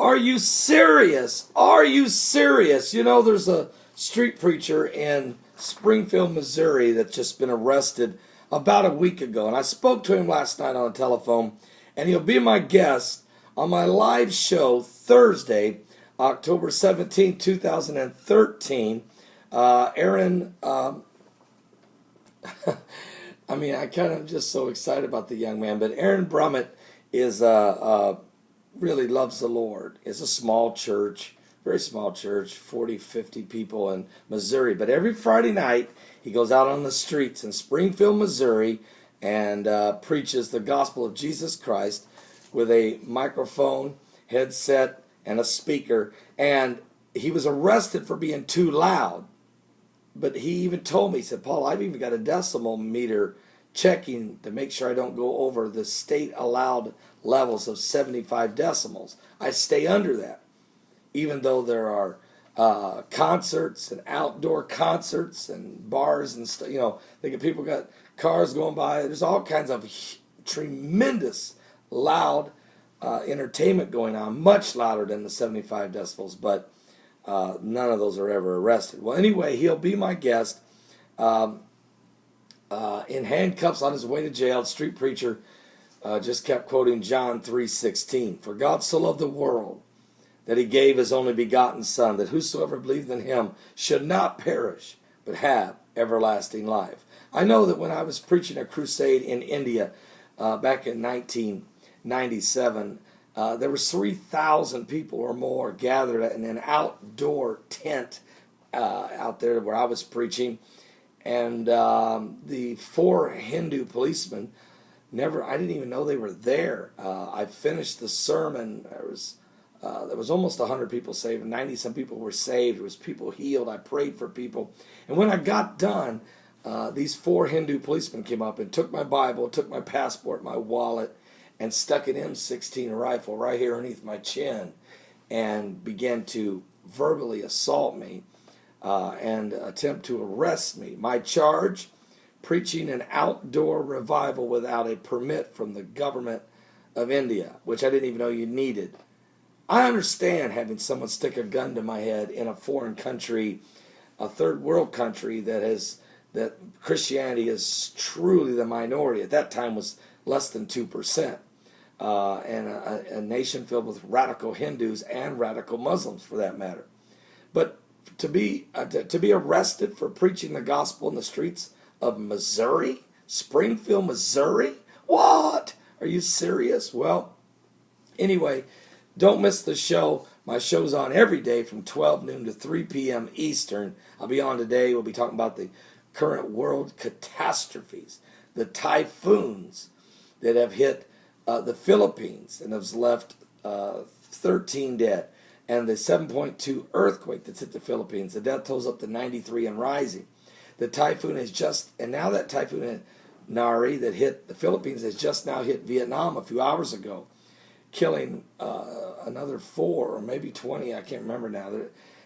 Are you serious? Are you serious? You know, there's a street preacher in Springfield, Missouri that's just been arrested about a week ago. And I spoke to him last night on the telephone, and he'll be my guest on my live show Thursday, October 17, 2013. Aaron, I kind of just so excited about the young man, but Aaron Brummett is really loves the Lord. It's a small church, very small church, 40, 50 people in Missouri. But every Friday night, he goes out on the streets in Springfield, Missouri, and preaches the gospel of Jesus Christ with a microphone, headset, and a speaker. And he was arrested for being too loud. But he even told me, he said, Paul, I've even got a decimal meter checking to make sure I don't go over the state allowed levels of 75 decimals. I stay under that, even though there are concerts and outdoor concerts and bars and stuff. You know, people got cars going by. There's all kinds of tremendous loud entertainment going on, much louder than the 75 decibels, but none of those are ever arrested. Well, anyway, he'll be my guest in handcuffs on his way to jail. Street preacher just kept quoting John 3:16. For God so loved the world that he gave his only begotten Son, that whosoever believed in him should not perish, but have everlasting life. I know that when I was preaching a crusade in India back in 1997, there was 3,000 people or more gathered in an outdoor tent out there where I was preaching. And the 4 Hindu policemen, I didn't even know they were there. I finished the sermon. There was almost 100 people saved, and 90-some people were saved. There was people healed. I prayed for people. And when I got done, these 4 Hindu policemen came up and took my Bible, took my passport, my wallet, and stuck an M16 rifle right here underneath my chin and began to verbally assault me and attempt to arrest me. My charge, preaching an outdoor revival without a permit from the government of India, which I didn't even know you needed. I understand having someone stick a gun to my head in a foreign country, a third world country that Christianity is truly the minority. At that time was less than 2%. And a nation filled with radical Hindus and radical Muslims, for that matter. But to be arrested for preaching the gospel in the streets of Missouri, Springfield, Missouri? What? Are you serious? Well, anyway, don't miss the show. My show's on every day from 12 noon to 3 p.m. Eastern. I'll be on today. We'll be talking about the current world catastrophes, the typhoons that have hit the Philippines and has left 13 dead, and the 7.2 earthquake that's hit the Philippines. The death toll's up to 93 and rising. The typhoon and now that typhoon Nari that hit the Philippines has just now hit Vietnam a few hours ago, killing another 4 or maybe 20, I can't remember now.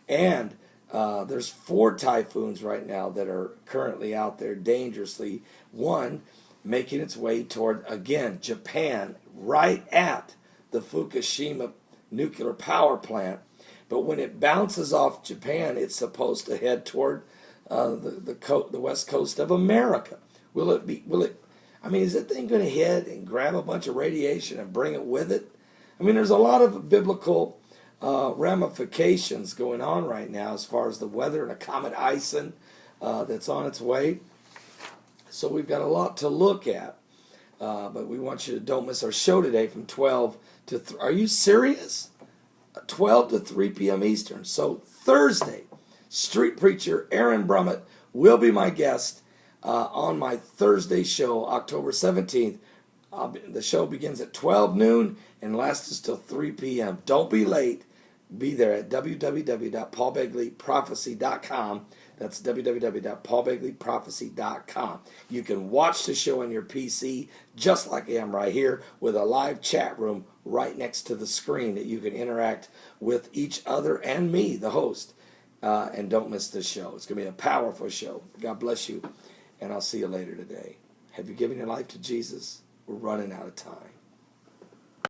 And there's 4 typhoons right now that are currently out there dangerously. One making its way toward, again, Japan, right at the Fukushima nuclear power plant. But when it bounces off Japan, it's supposed to head toward the west coast of America. Is that thing going to hit and grab a bunch of radiation and bring it with it? There's a lot of biblical ramifications going on right now as far as the weather and a comet Ison that's on its way. So we've got a lot to look at. But we want you to don't miss our show today from 12 to 3. Are you serious? 12 to 3 p.m. Eastern. So Thursday, street preacher Aaron Brummett will be my guest on my Thursday show, October 17th. The show begins at 12 noon and lasts till 3 p.m. Don't be late. Be there at www.paulbegleyprophecy.com. That's www.paulbegleyprophecy.com. You can watch the show on your PC just like I am right here with a live chat room right next to the screen that you can interact with each other and me, the host. And don't miss this show. It's going to be a powerful show. God bless you, and I'll see you later today. Have you given your life to Jesus? We're running out of time.